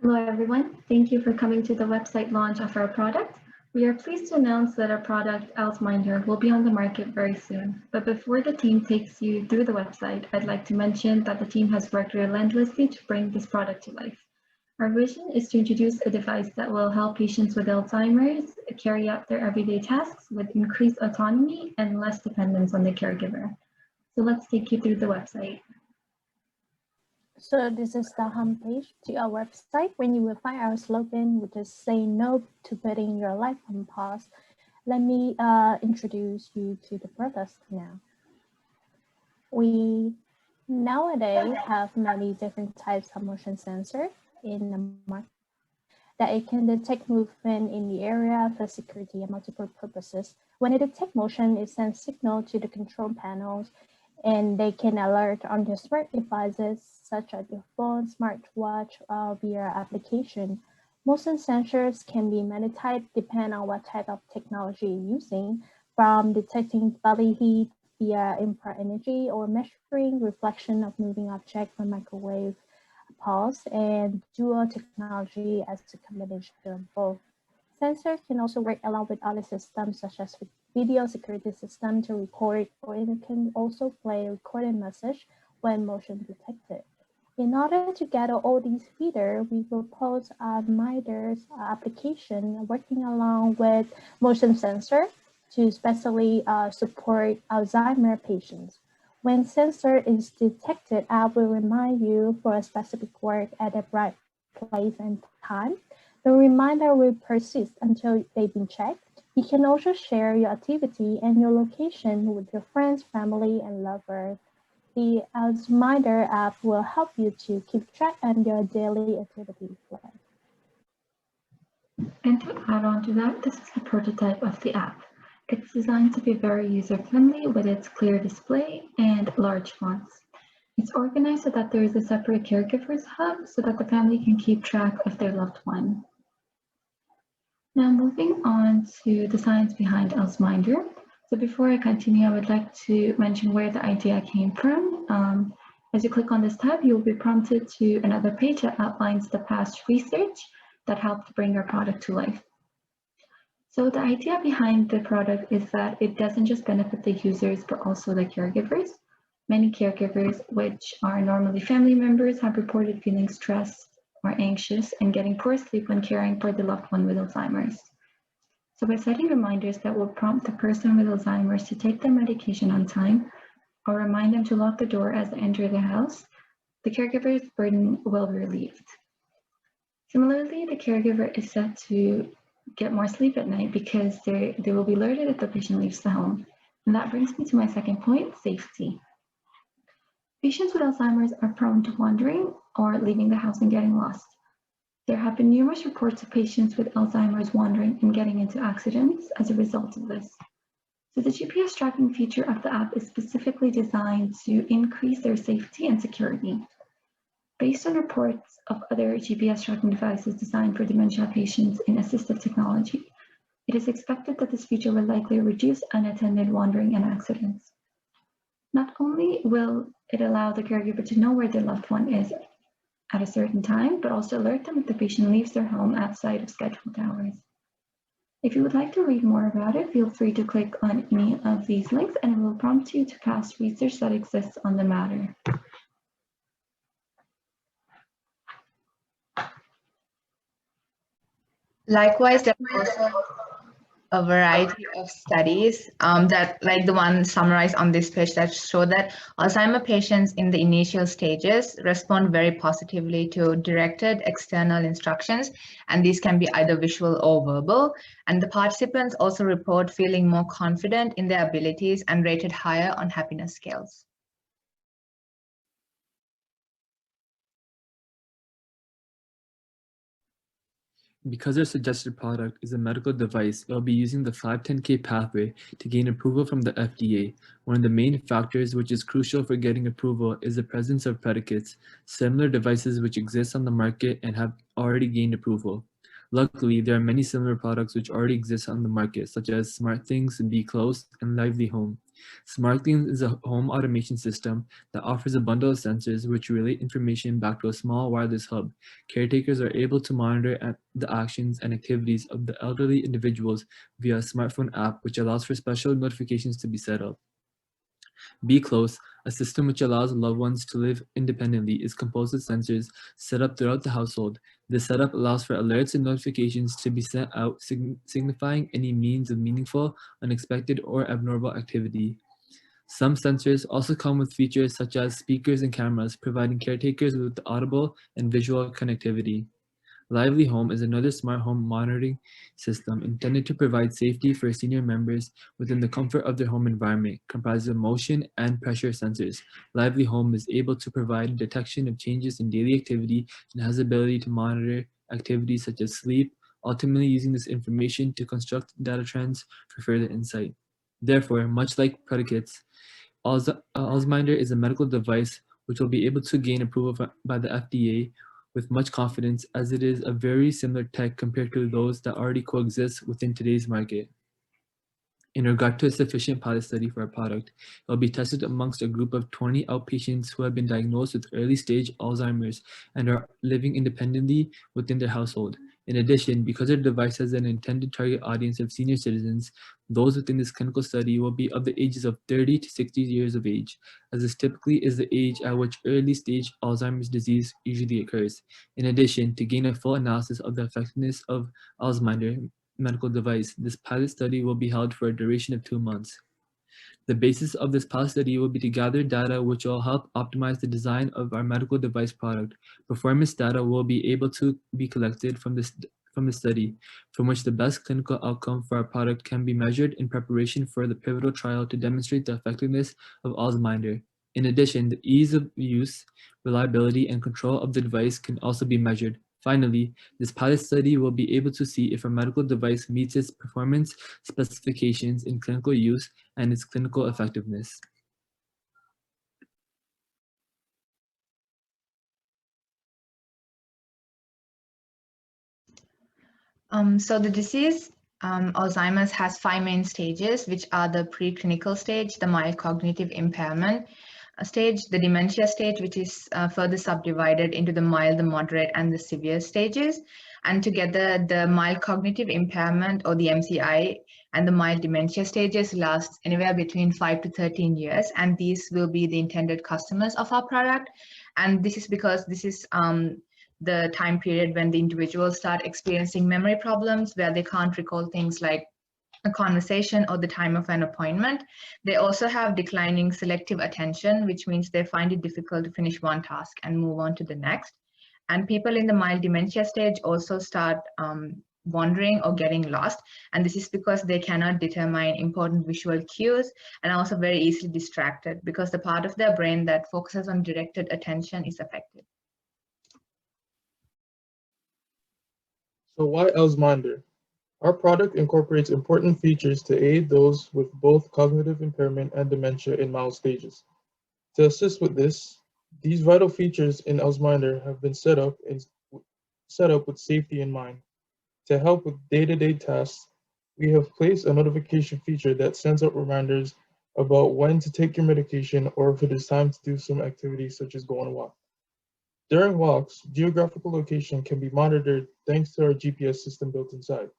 Hello, everyone. Thank you for coming to the website launch of our product. We are pleased to announce that our product, ALZHMINDER, will be on the market very soon. But before the team takes you through the website, I'd like to mention that the team has worked relentlessly to bring this product to life. Our vision is to introduce a device that will help patients with Alzheimer's carry out their everyday tasks with increased autonomy and less dependence on the caregiver. So let's take you through the website. So this is the homepage to our website when you will find our slogan, which is say no to putting your life on pause. Let me introduce you to the product now. We nowadays have many different types of motion sensor in the market that it can detect movement in the area for security and multiple purposes. When it detects motion, it sends signal to the control panels and they can alert on your smart devices such as your phone, smartwatch, via application. Motion sensors can be many types depending on what type of technology you're using, from detecting body heat via infrared energy or measuring reflection of moving object from microwave pulse and dual technology as a combination of both. Sensors can also work along with other systems such as video security system to record, or it can also play a recorded message when motion detected. In order to gather all these features, we propose ALZHMINDER's application working along with motion sensor to specially support Alzheimer's patients. When sensor is detected, app will remind you for a specific work at the right place and time. The reminder will persist until they've been checked. You can also share your activity and your location with your friends, family, and lovers. The ALZHMINDER app will help you to keep track of your daily activity plan. And to add on to that, this is the prototype of the app. It's designed to be very user-friendly with its clear display and large fonts. It's organized so that there is a separate caregivers hub so that the family can keep track of their loved one. Now moving on to the science behind ALZHMINDER. So before I continue, I would like to mention where the idea came from. As you click on this tab, you will be prompted to another page that outlines the past research that helped bring our product to life. So the idea behind the product is that it doesn't just benefit the users, but also the caregivers. Many caregivers, which are normally family members, have reported feeling stressed or anxious and getting poor sleep when caring for the loved one with Alzheimer's. So by setting reminders that will prompt the person with Alzheimer's to take their medication on time or remind them to lock the door as they enter the house, the caregiver's burden will be relieved. Similarly, the caregiver is set to get more sleep at night because they will be alerted if the patient leaves the home. And that brings me to my second point, safety. Patients with Alzheimer's are prone to wandering or leaving the house and getting lost. There have been numerous reports of patients with Alzheimer's wandering and getting into accidents as a result of this. So the GPS tracking feature of the app is specifically designed to increase their safety and security. Based on reports of other GPS tracking devices designed for dementia patients in assistive technology, it is expected that this feature will likely reduce unattended wandering and accidents. Not only will it allow the caregiver to know where their loved one is at a certain time, but also alert them if the patient leaves their home outside of scheduled hours. If you would like to read more about it, feel free to click on any of these links and it will prompt you to past research that exists on the matter. Likewise, there are also a variety of studies that, like the one summarized on this page, that show that Alzheimer patients in the initial stages respond very positively to directed external instructions, and these can be either visual or verbal. And the participants also report feeling more confident in their abilities and rated higher on happiness scales. Because our suggested product is a medical device, it will be using the 510(k) pathway to gain approval from the FDA. One of the main factors which is crucial for getting approval is the presence of predicates, similar devices which exist on the market and have already gained approval. Luckily, there are many similar products which already exist on the market, such as SmartThings, Be Close, and Lively Home. SmartThings is a home automation system that offers a bundle of sensors which relay information back to a small wireless hub. Caretakers are able to monitor the actions and activities of the elderly individuals via a smartphone app, which allows for special notifications to be set up. Be Close, a system which allows loved ones to live independently, is composed of sensors set up throughout the household. This setup allows for alerts and notifications to be sent out, signifying any means of meaningful, unexpected, or abnormal activity. Some sensors also come with features such as speakers and cameras, providing caretakers with audible and visual connectivity. Lively Home is another smart home monitoring system intended to provide safety for senior members within the comfort of their home environment, comprised of motion and pressure sensors. Lively Home is able to provide detection of changes in daily activity and has the ability to monitor activities such as sleep, ultimately using this information to construct data trends for further insight. Therefore, much like predicates, ALZHMINDER is a medical device which will be able to gain approval by the FDA with much confidence, as it is a very similar tech compared to those that already coexist within today's market. In regard to a sufficient pilot study for our product, it will be tested amongst a group of 20 outpatients who have been diagnosed with early stage Alzheimer's and are living independently within their household. In addition, because our device has an intended target audience of senior citizens, those within this clinical study will be of the ages of 30 to 60 years of age, as this typically is the age at which early stage Alzheimer's disease usually occurs. In addition, to gain a full analysis of the effectiveness of ALZHMINDER medical device, this pilot study will be held for a duration of 2 months. The basis of this pilot study will be to gather data which will help optimize the design of our medical device product. Performance data will be able to be collected from the study, from which the best clinical outcome for our product can be measured in preparation for the pivotal trial to demonstrate the effectiveness of ALZHMINDER. In addition, the ease of use, reliability, and control of the device can also be measured. Finally, this pilot study will be able to see if a medical device meets its performance specifications in clinical use and its clinical effectiveness. So the disease, Alzheimer's, has 5 main stages, which are the preclinical stage, the mild cognitive impairment stage, the dementia stage, which is further subdivided into the mild, the moderate, and the severe stages. And together, the mild cognitive impairment, or the MCI, and the mild dementia stages last anywhere between 5 to 13 years. And these will be the intended customers of our product. And this is because this is the time period when the individuals start experiencing memory problems where they can't recall things like a conversation or the time of an appointment. They also have declining selective attention, which means they find it difficult to finish one task and move on to the next. And people in the mild dementia stage also start wandering or getting lost. And this is because they cannot determine important visual cues and are also very easily distracted because the part of their brain that focuses on directed attention is affected. So why ALZHMINDER? Our product incorporates important features to aid those with both cognitive impairment and dementia in mild stages. To assist with this, these vital features in ALZHMINDER have been set up with safety in mind. To help with day-to-day tasks, we have placed a notification feature that sends out reminders about when to take your medication or if it is time to do some activities such as go on a walk. During walks, geographical location can be monitored thanks to our GPS system built inside.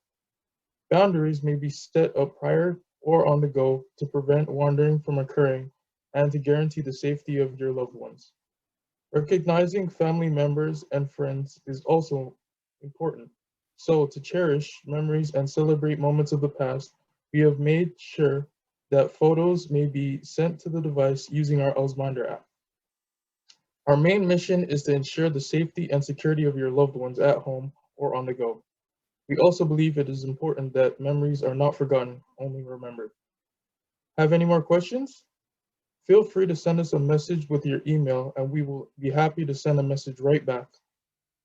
Boundaries may be set up prior or on the go to prevent wandering from occurring and to guarantee the safety of your loved ones. Recognizing family members and friends is also important. So to cherish memories and celebrate moments of the past, we have made sure that photos may be sent to the device using our ALZHMINDER app. Our main mission is to ensure the safety and security of your loved ones at home or on the go. We also believe it is important that memories are not forgotten, only remembered. Have any more questions? Feel free to send us a message with your email and we will be happy to send a message right back.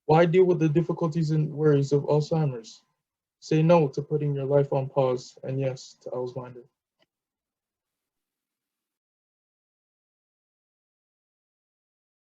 Why deal with the difficulties and worries of Alzheimer's? Say no to putting your life on pause and yes to ALZHMINDER.